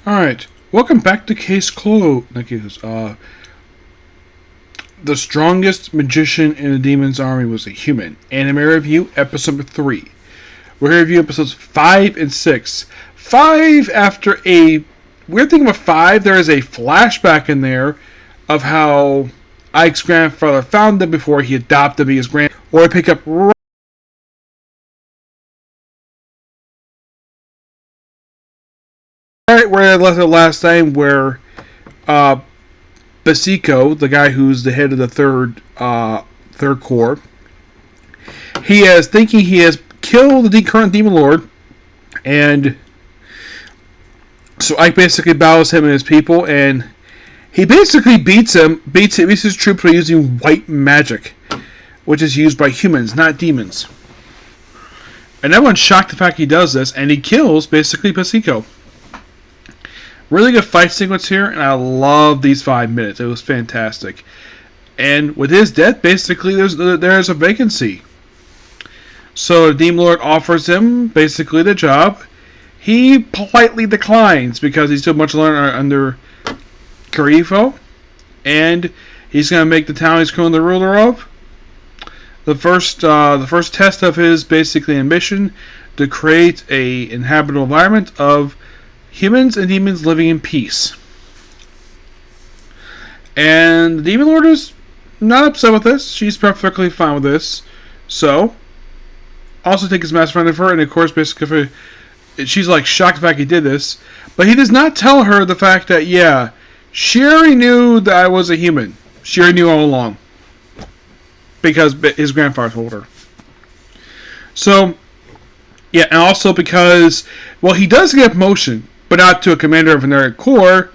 Alright, welcome back to Case Closed. Not Case, the strongest magician in the demon's army was a human. Anime review, episode number 3. We're going to review episodes 5 and 6. 5, after a weird thing about 5, there is a flashback in there of how Ike's grandfather found him before he adopted him as grand. Or I pick up right where I left it last time, where Basiko, the guy who's the head of the third corps, he is thinking he has killed the current demon lord, and so Ike basically bows him and his people, and he basically beats his troops by using white magic, which is used by humans, not demons. And everyone's shocked the fact he does this, and he kills basically Basiko. Really good fight sequence here, and I love these 5 minutes. It was fantastic. And with his death, basically, there's a vacancy. So the Demon Lord offers him, basically, the job. He politely declines, because he's still much learned under Karifo. And he's going to make the town he's currently the ruler of. The first test of his, basically, ambition to create a inhabitable environment of humans and demons living in peace. And the Demon Lord is not upset with this. She's perfectly fine with this. So, also take his mask in front of her, and of course, basically, she's like shocked the fact he did this. But he does not tell her the fact that, yeah, she already knew that I was a human. She already knew all along. Because his grandfather told her. So, yeah, and also because, well, he does get a promotion, but not to a commander of another corps,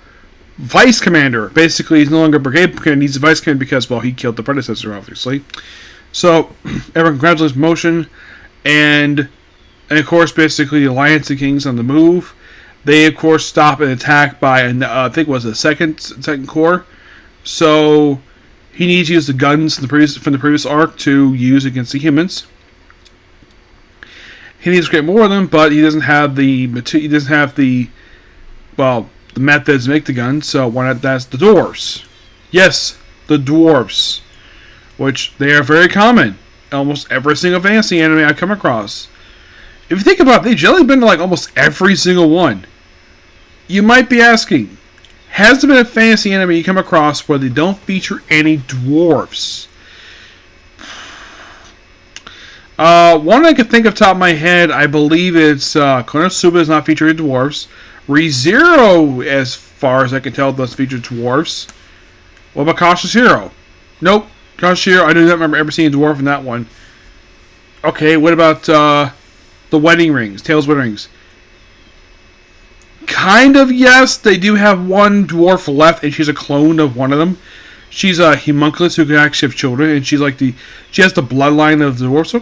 vice commander. Basically, he's no longer brigade commander, he's a vice commander because, well, he killed the predecessor, obviously. So, everyone congratulates promotion, and of course, basically, the Alliance of Kings on the move. They, of course, stop an attack by, I think it was the second corps. So, he needs to use the guns from the previous arc to use against the humans. He needs to create more of them, but he doesn't have the methods to make the guns, so why not ask the dwarves? Yes, the dwarves. Which, they are very common. Almost every single fantasy anime I've come across. If you think about it, they've generally been to like almost every single one. You might be asking, has there been a fantasy anime you come across where they don't feature any dwarves? One I could think of top of my head, I believe it's Konosuba does not feature dwarves. ReZero, as far as I can tell, does feature dwarves. What about Cautious Hero? Nope. Cautious Hero, I do not remember ever seeing a dwarf in that one. Okay, what about the Wedding Rings, Tales of Wedding Rings? Kind of, yes. They do have one dwarf left, and she's a clone of one of them. She's a homunculus who can actually have children, and she has the bloodline of the dwarves. So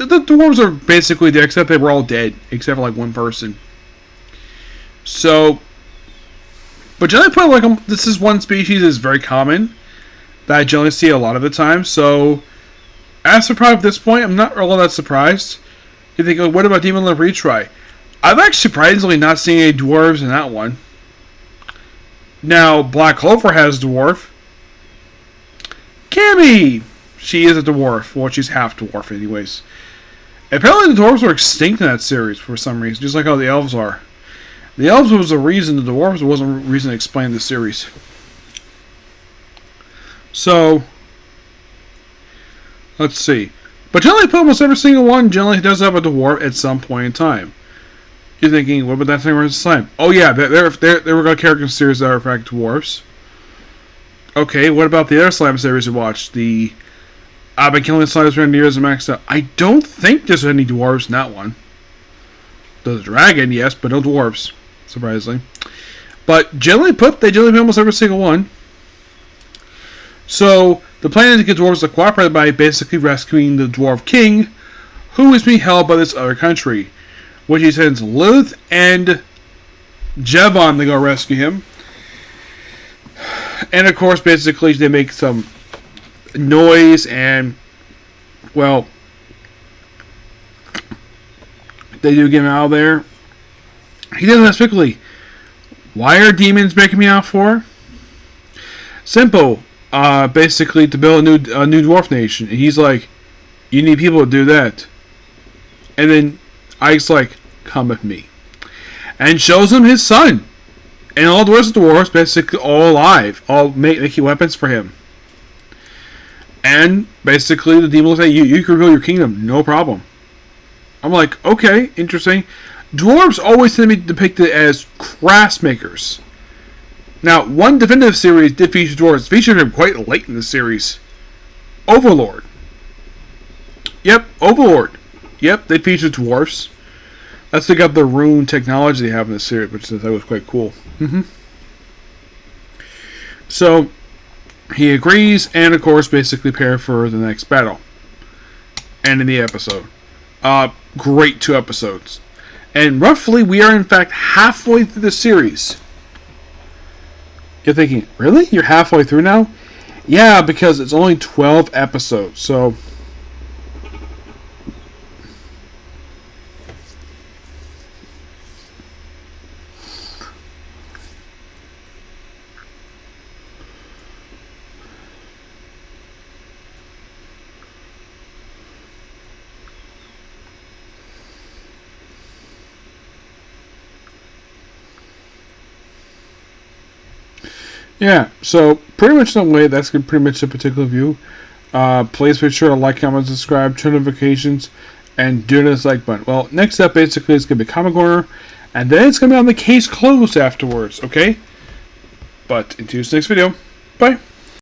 the dwarves are basically there, except they were all dead, except for like one person. So, but generally put like this is one species that is very common that I generally see a lot of the time. So, as for probably at this point, I'm not really that surprised. You think, oh, what about Demon Lord Retry? I've actually surprisingly not seen any dwarves in that one. Now, Black Clover has dwarf. Cammy! She is a dwarf. Well, she's half dwarf anyways. Apparently the dwarves were extinct in that series for some reason, just like how the elves are. The elves was the reason, the dwarves wasn't a reason to explain the series. So, let's see. But generally, almost every single one generally does have a dwarf at some point in time. You're thinking, what about that thing where it's slime? Oh yeah, there were characters in the series that are in fact dwarves. Okay, what about the other slime series you watched? I've been killing slimes for years and maxed out. I don't think there's any dwarves in that one. There's a dragon, yes, but no dwarves, surprisingly. But generally put, they generally almost every single one. So, the plan is to get dwarves to cooperate by basically rescuing the dwarf king, who is being held by this other country. Which he sends Lilith and Jevon to go rescue him. And of course, basically, they make some noise and, well, they do get him out of there. He doesn't specifically Why are demons breaking me out for? Simple. Basically to build a new dwarf nation. And he's like, you need people to do that. And then Ike's like, come with me. And shows him his son. And all the rest of the dwarves basically all alive. All making weapons for him. And basically the demon will say, you can rebuild your kingdom, no problem. I'm like, okay, interesting. Dwarves always tend to be depicted as crafts makers. Now, one definitive series did feature dwarves. It featured him quite late in the series. Overlord. Yep, Overlord. Yep, they featured dwarves. That's they got the rune technology they have in the series, which I thought was quite cool. So, he agrees, and of course, basically prepare for the next battle. And in the episode. Great 2 episodes. And roughly, we are in fact halfway through the series. You're thinking, really? You're halfway through now? Yeah, because it's only 12 episodes, so... Yeah, so pretty much in a way, that's pretty much a particular view. Please be sure to like, comment, subscribe, turn notifications, and do this like button. Well, next up basically is going to be Comic Corner, and then it's going to be on the case closed afterwards, okay? But until the next video, bye.